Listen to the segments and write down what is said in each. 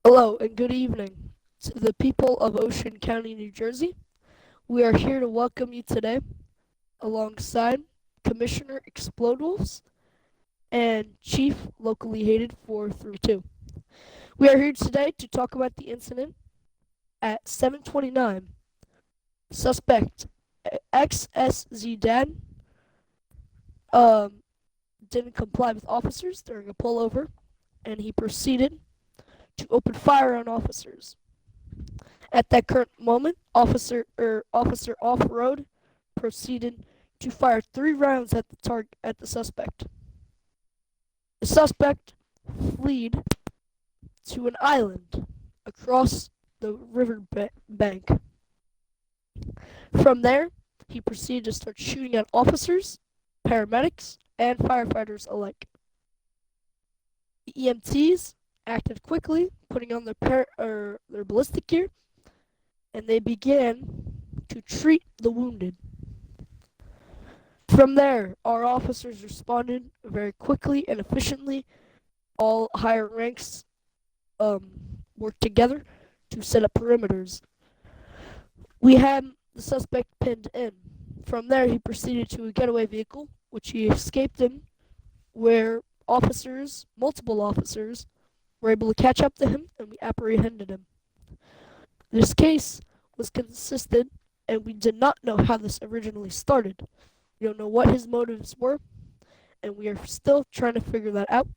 Hello and good evening to the people of Ocean County, New Jersey. We are here to welcome you today alongside Commissioner Explodewolves and Chief Locally Hated 432. We are here today to talk about the incident at 7:29. Suspect XSZ Dad um, didn't comply with officers during a pullover and he proceeded to open fire on officers. At that current moment, Officer Off-Road proceeded to fire 3 rounds at the suspect. The suspect fled to an island across the river bank. From there, he proceeded to start shooting at officers, paramedics, and firefighters alike. The EMTs acted quickly, putting on their ballistic gear, and they began to treat the wounded. From there, our officers responded very quickly and efficiently. All higher ranks worked together to set up perimeters. We had the suspect pinned in. From there, he proceeded to a getaway vehicle, which he escaped in, where multiple officers, were able to catch up to him and we apprehended him. This case was consistent, and we did not know how this originally started. We don't know what his motives were, and we are still trying to figure that out.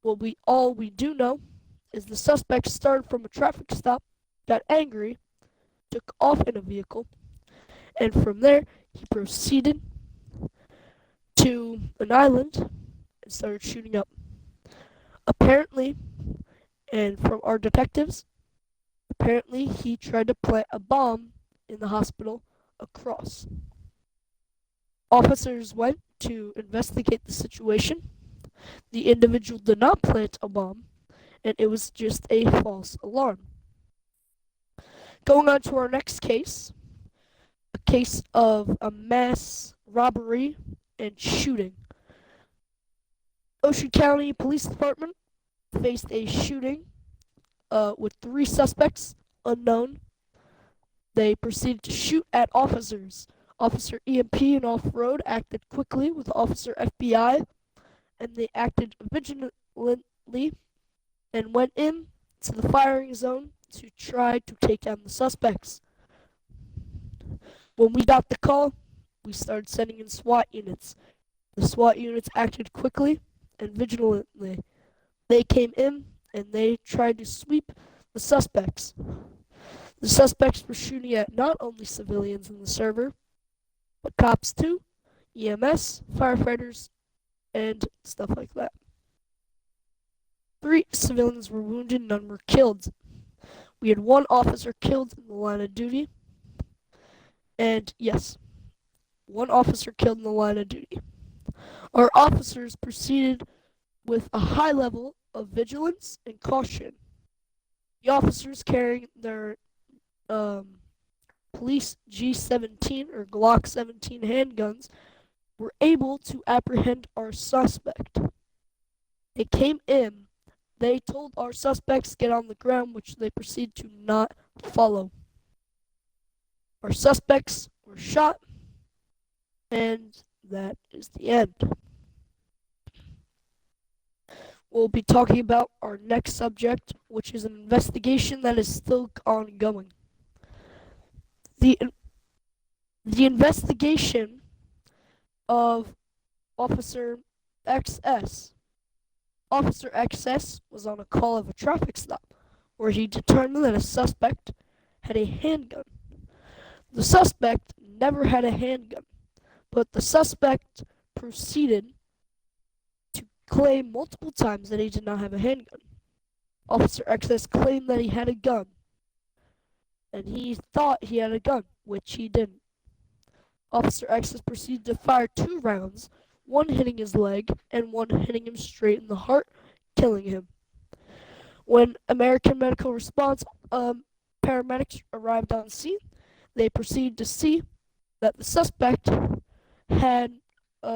All we do know is the suspect started from a traffic stop, got angry, took off in a vehicle, and from there he proceeded to an island and started shooting up. Apparently, and from our detectives, apparently he tried to plant a bomb in the hospital across. Officers went to investigate the situation. The individual did not plant a bomb, and it was just a false alarm. Going on to our next case, a case of a mass robbery and shooting. Ocean County Police Department faced a shooting with 3 suspects unknown. They proceeded to shoot at officers. Officer EMP and Off-Road acted quickly with Officer FBI, and they acted vigilantly and went in to the firing zone to try to take down the suspects. When we got the call, we started sending in SWAT units. The SWAT units acted quickly and vigilantly. They came in and they tried to sweep the suspects. The suspects were shooting at not only civilians in the server, but cops too, EMS, firefighters, and stuff like that. 3 civilians were wounded, none were killed. We had 1 officer killed in the line of duty, and yes, 1 officer killed in the line of duty. Our officers proceeded with a high level of vigilance and caution. The officers carrying their police G17 or Glock 17 handguns were able to apprehend our suspect. They came in. They told our suspects get on the ground, which they proceeded to not follow. Our suspects were shot, and that is the end. We'll be talking about our next subject, which is an investigation that is still ongoing. The, the investigation of Officer XS. Officer XS was on a call of a traffic stop where he determined that a suspect had a handgun. The suspect never had a handgun, but the suspect proceeded to claim multiple times that he did not have a handgun. Officer XS claimed that he had a gun, and he thought he had a gun, which he didn't. Officer XS proceeded to fire 2 rounds, one hitting his leg and one hitting him straight in the heart, killing him. When American Medical Response paramedics arrived on scene, they proceeded to see that the suspect had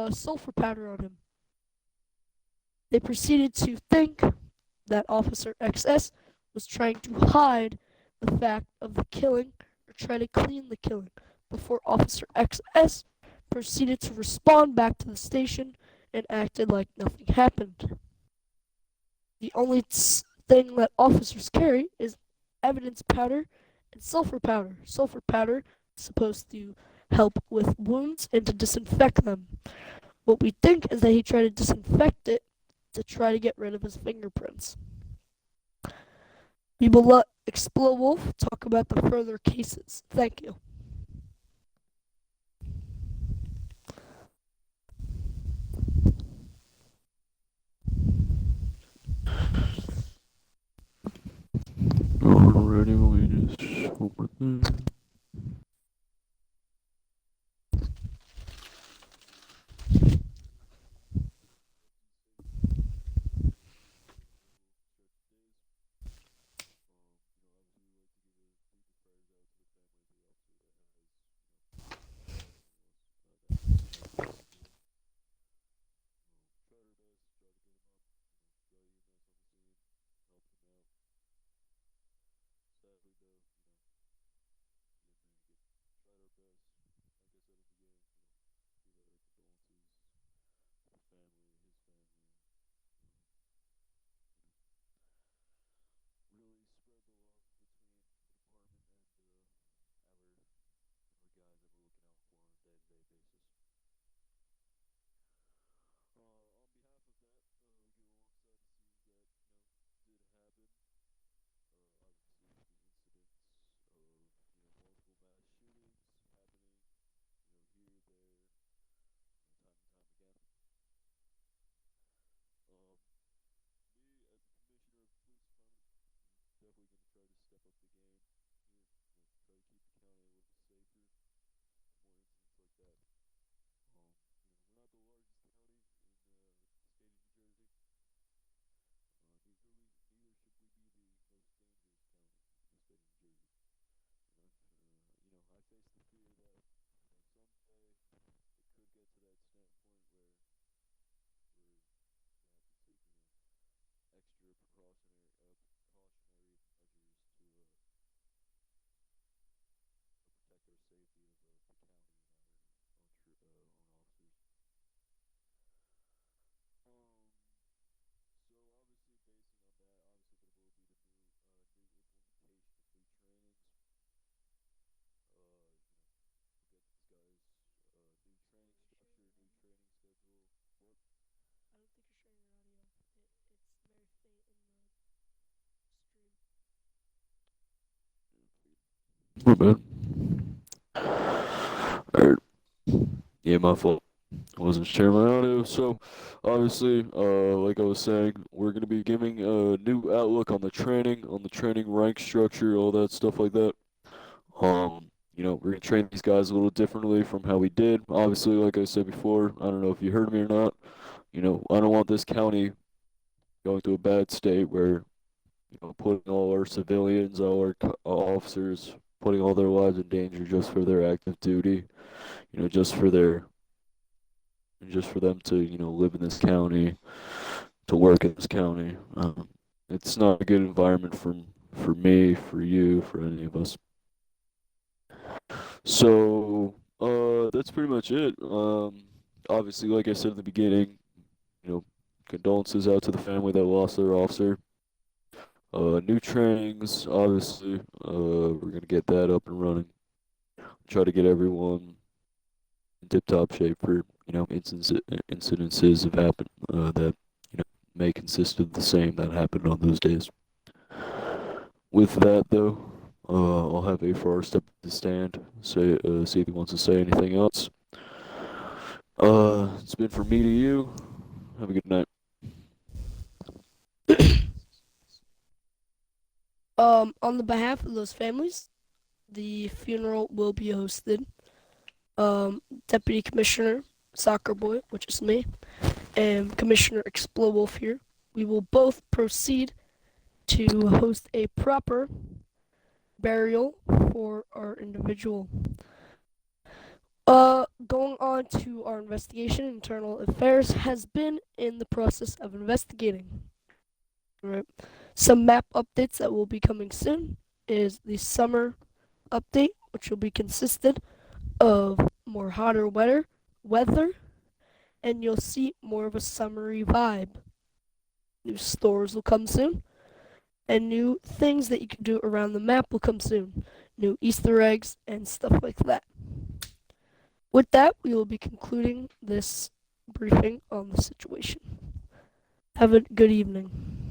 sulfur powder on him. They proceeded to think that Officer XS was trying to hide the fact of the killing or try to clean the killing before Officer XS proceeded to respond back to the station and acted like nothing happened. The only thing that officers carry is evidence powder and sulfur powder. Sulfur powder is supposed to help with wounds and to disinfect them. What we think is that he tried to disinfect it to try to get rid of his fingerprints. We will let Explowolf talk about the further cases. Thank you. Alrighty, let me just over there. I don't think you're sharing your audio. It's very faint in the stream. My bad. Alright. Yeah, my fault. I wasn't sharing my audio. So, obviously, like I was saying, we're gonna be giving a new outlook on the training rank structure, all that stuff like that. We're gonna train these guys a little differently from how we did. Obviously, like I said before, I don't know if you heard me or not. I don't want this county going to a bad state where, putting all our civilians, all our officers, putting all their lives in danger just for their active duty. You know, just for their, just for them to, live in this county, to work in this county. It's not a good environment for me, for you, for any of us. So, that's pretty much it. Obviously, like I said in the beginning, you know, condolences out to the family that lost their officer. New trainings, obviously, we're gonna get that up and running. Try to get everyone in tip-top shape for, incidences have happened, that, may consist of the same that happened on those days. With that, though, I'll have A4 step to the stand, see if he wants to say anything else. It's been from me to you. Have a good night. On the behalf of those families, the funeral will be hosted. Deputy Commissioner Soccer Boy, which is me, and Commissioner Explowolf here, we will both proceed to host a proper burial for our individual. Going on to our investigation, Internal Affairs has been in the process of investigating. Right. Some map updates that will be coming soon is the summer update, which will be consisted of more hotter weather, and you'll see more of a summery vibe. New stores will come soon, and new things that you can do around the map will come soon. New Easter eggs and stuff like that. With that, we will be concluding this briefing on the situation. Have a good evening.